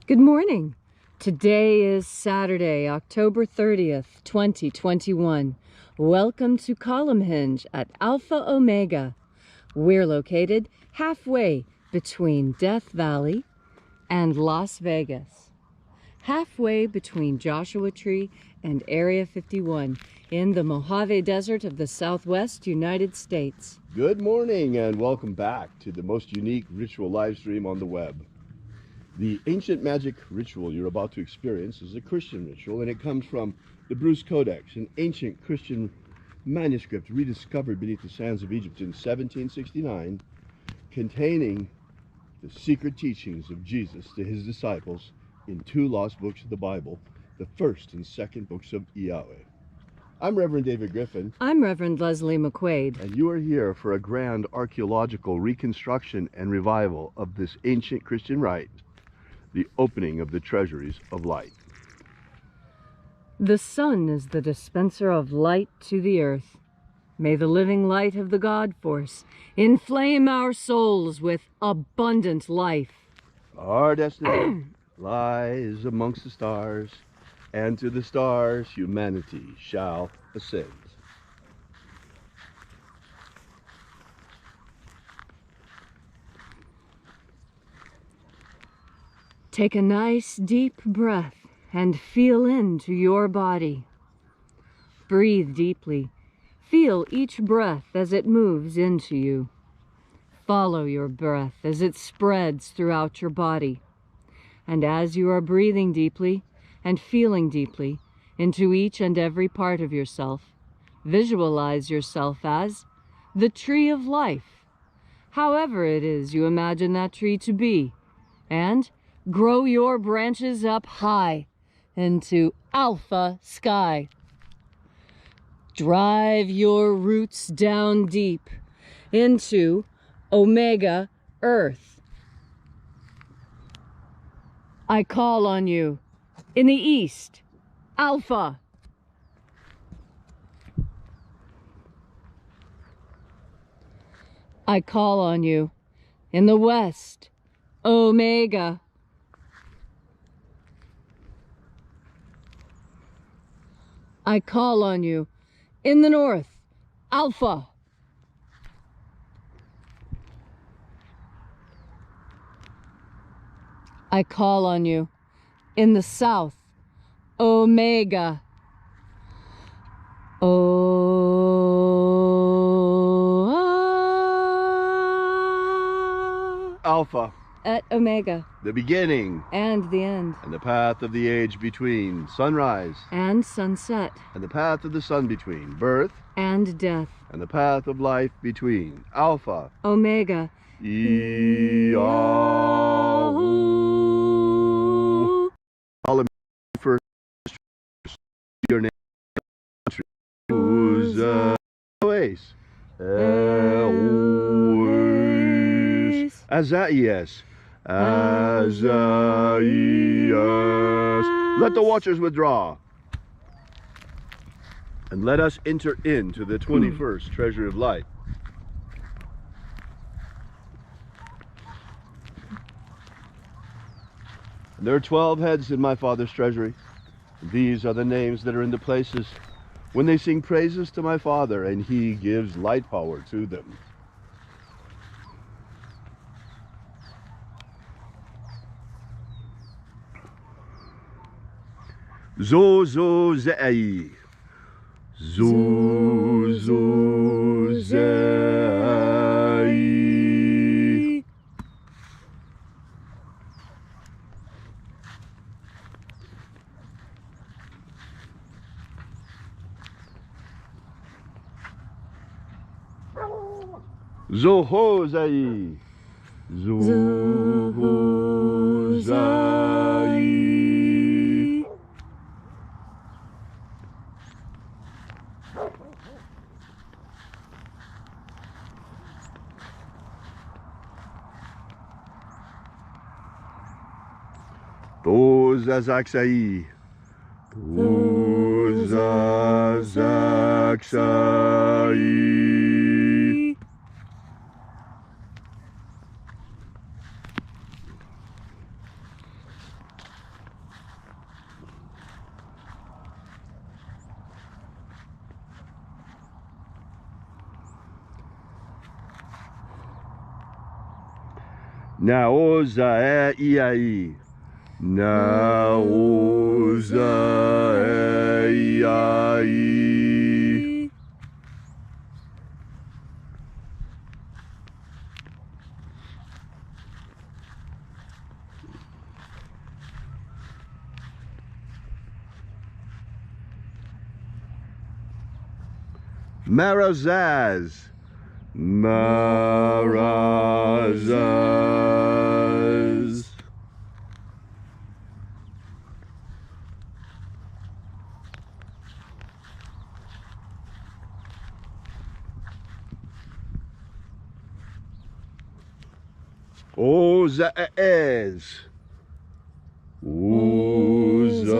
Good morning. Today is Saturday, October 30th, 2021. Welcome to Column Hinge at Alpha Omega. We're located halfway between Death Valley and Las Vegas. Halfway between Joshua Tree and Area 51 in the Mojave Desert of the Southwest United States. Good morning and welcome back to the most unique ritual live stream on the web. The ancient magic ritual you're about to experience is a Christian ritual, and it comes from the Bruce Codex, an ancient Christian manuscript rediscovered beneath the sands of Egypt in 1769, containing the secret teachings of Jesus to his disciples in two lost books of the Bible, the first and second books of IAOE. I'm Reverend David Griffin. I'm Reverend Leslie McQuade. And you are here for a grand archaeological reconstruction and revival of this ancient Christian rite, the opening of the treasuries of light. The sun is the dispenser of light to the earth. May the living light of the God Force inflame our souls with abundant life. Our destiny lies amongst the stars, and to the stars humanity shall ascend. Take a nice deep breath and feel into your body. Breathe deeply. Feel each breath as it moves into you. Follow your breath as it spreads throughout your body. And as you are breathing deeply and feeling deeply into each and every part of yourself, visualize yourself as the tree of life, however it is you imagine that tree to be, and grow your branches up high into alpha sky. Drive your roots down deep into omega earth. I call on you in the east, alpha. I call on you in the west, omega. I call on you in the north, alpha. I call on you in the south, omega. Alpha. At omega. The beginning. And the end. And the path of the age between sunrise. And sunset. And the path of the sun between birth. And death. And the path of life between Alpha. Omega. IAOE. All first your name. Azaias. Azaias. Let the watchers withdraw. And let us enter into the 21st treasury of light. And there are 12 heads in my Father's treasury. These are the names that are in the places when they sing praises to my Father, and he gives light power to them. Zozozei. Zozozei. Zohozei. Zohozei. Tozazaksai. Tozazaksai. Naoza Iai. Naoza Iai. Marazaz. Marazaz. Ozaez. Ozaez.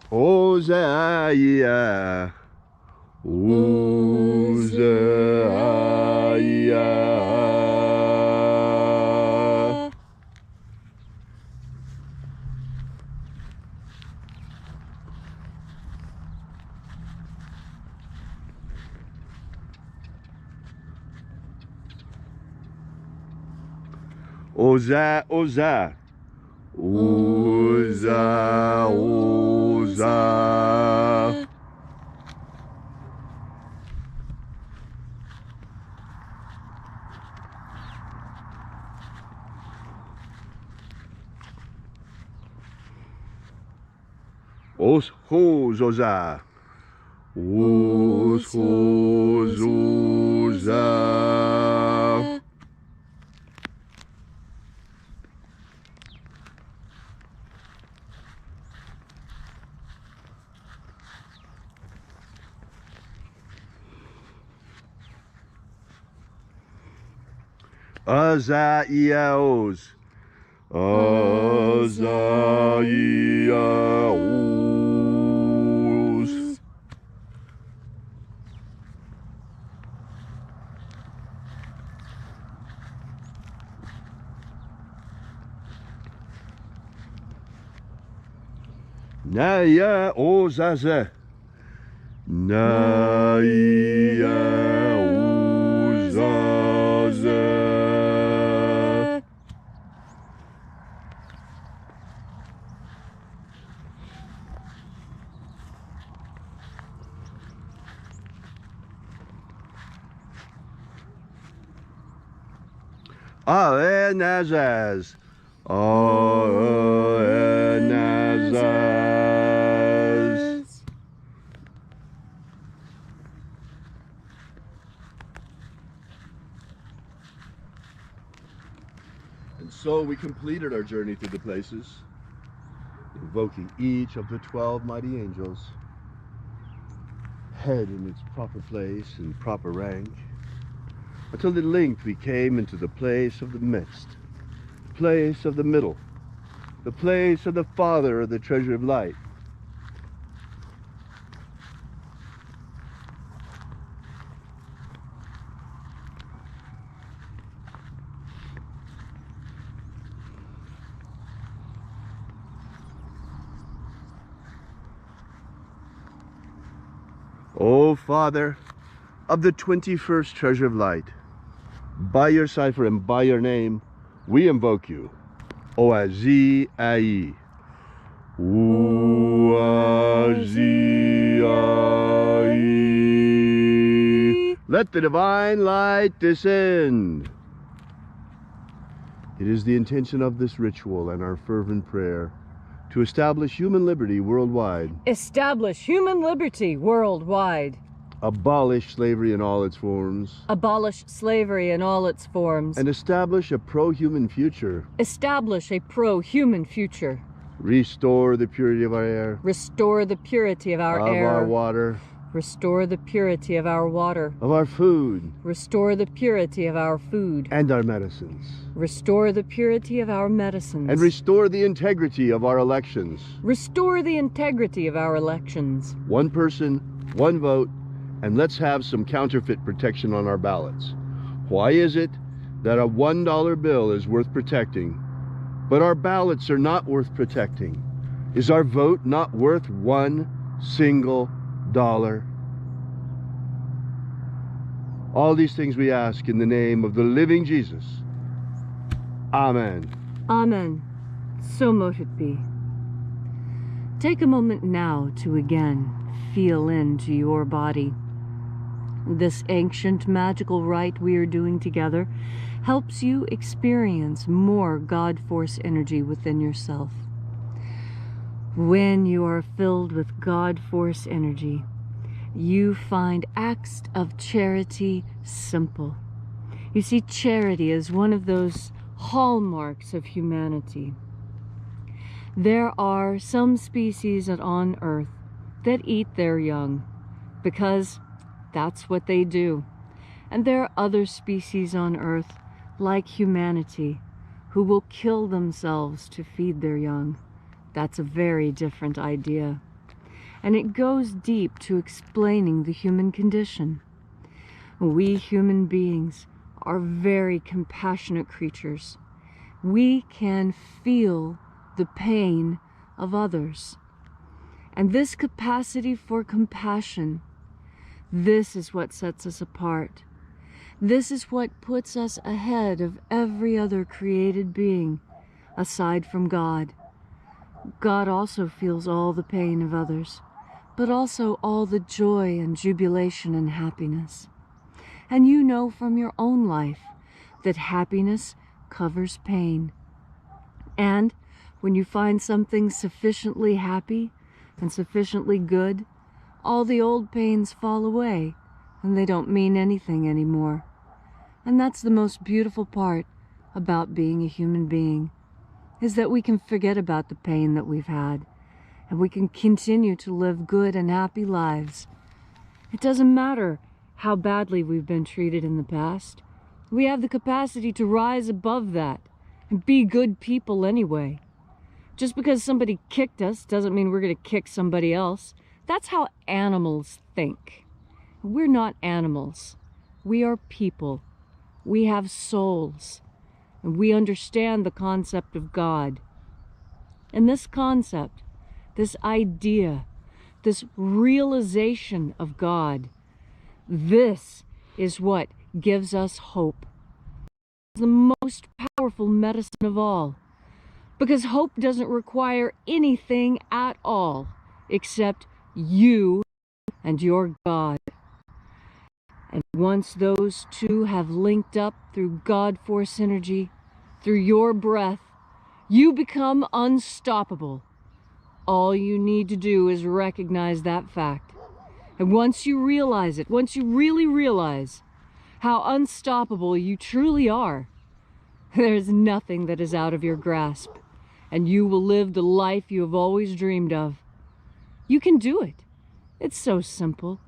Ozaia. Ozaia. Oza, Oza. Oza, Oza. Os, hos, Oza. Os, hos, Oza. Azaiaos. Azaiaos. Naya ozaze. Naya ozaze. Aenazaz. Aenazaz. And so we completed our journey through the places, invoking each of the 12 mighty angels, head in its proper place and proper rank, until at length we came into the place of the midst, the place of the middle, the place of the Father of the treasure of light. O Father of the 21st treasure of light, by your cipher and by your name, we invoke you. Oazi Ai. Oazi Ai. Let the divine light descend. It is the intention of this ritual and our fervent prayer to establish human liberty worldwide. Establish human liberty worldwide. Abolish slavery in all its forms. Abolish slavery in all its forms. And establish a pro-human future. Establish a pro-human future. Restore the purity of our air. Restore the purity of our air. Of our water. Restore the purity of our water. Of our food. Restore the purity of our food. And our medicines. Restore the purity of our medicines. And restore the integrity of our elections. Restore the integrity of our elections. One person, one vote, and let's have some counterfeit protection on our ballots. Why is it that a $1 bill is worth protecting, but our ballots are not worth protecting. Is our vote not worth one single dollar? All these things we ask in the name of the living Jesus. Amen. Amen. So mote it be. Take a moment now to again feel into your body. This ancient magical rite we are doing together helps you experience more God Force energy within yourself. When you are filled with God Force energy, you find acts of charity simple. You see, charity is one of those hallmarks of humanity. There are some species on Earth that eat their young because that's what they do. And there are other species on Earth, like humanity, who will kill themselves to feed their young. That's a very different idea. And it goes deep to explaining the human condition. We human beings are very compassionate creatures. We can feel the pain of others. And this capacity for compassion, this is what sets us apart. This is what puts us ahead of every other created being, aside from God. God also feels all the pain of others, but also all the joy and jubilation and happiness. And you know from your own life that happiness covers pain. And when you find something sufficiently happy and sufficiently good, all the old pains fall away and they don't mean anything anymore. And that's the most beautiful part about being a human being, is that we can forget about the pain that we've had and we can continue to live good and happy lives. It doesn't matter how badly we've been treated in the past. We have the capacity to rise above that and be good people anyway. Just because somebody kicked us doesn't mean we're going to kick somebody else. That's how animals think. We're not animals. We are people. We have souls. And we understand the concept of God. And this concept, this idea, this realization of God, this is what gives us hope. It's the most powerful medicine of all. Because hope doesn't require anything at all except you and your God. And once those two have linked up through God Force energy, through your breath, you become unstoppable. All you need to do is recognize that fact. And once you realize it, once you really realize how unstoppable you truly are, there's nothing that is out of your grasp, and you will live the life you have always dreamed of. You can do it. It's so simple.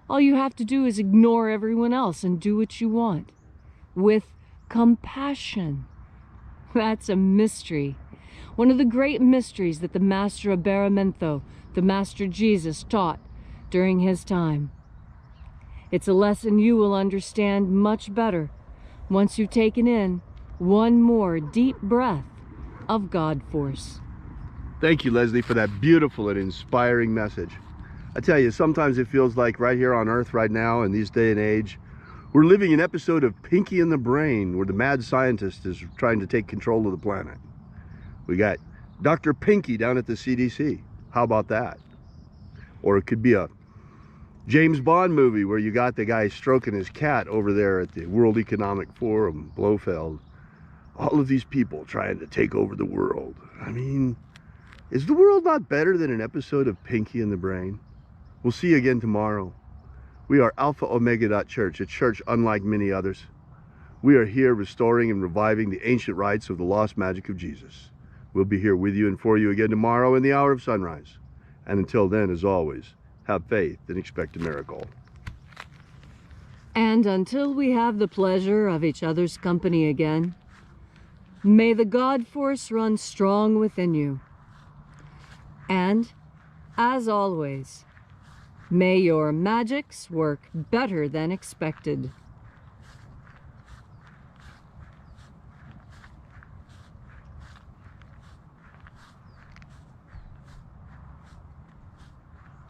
All you have to do is ignore everyone else and do what you want. With compassion. That's a mystery. One of the great mysteries that the Master Abaramento, the Master Jesus, taught during his time. It's a lesson you will understand much better once you've taken in one more deep breath of God Force. Thank you, Leslie, for that beautiful and inspiring message. I tell you, sometimes it feels like right here on Earth right now in this day and age, we're living an episode of Pinky and the Brain, where the mad scientist is trying to take control of the planet. We got Dr. Pinky down at the CDC. How about that? Or it could be a James Bond movie where you got the guy stroking his cat over there at the World Economic Forum, Blofeld. All of these people trying to take over the world. I mean, is the world not better than an episode of Pinky and the Brain? We'll see you again tomorrow. We are Alpha Omega Church, a church unlike many others. We are here restoring and reviving the ancient rites of the lost magic of Jesus. We'll be here with you and for you again tomorrow in the hour of sunrise. And until then, as always, have faith and expect a miracle. And until we have the pleasure of each other's company again, may the God Force run strong within you. And, as always, may your magics work better than expected.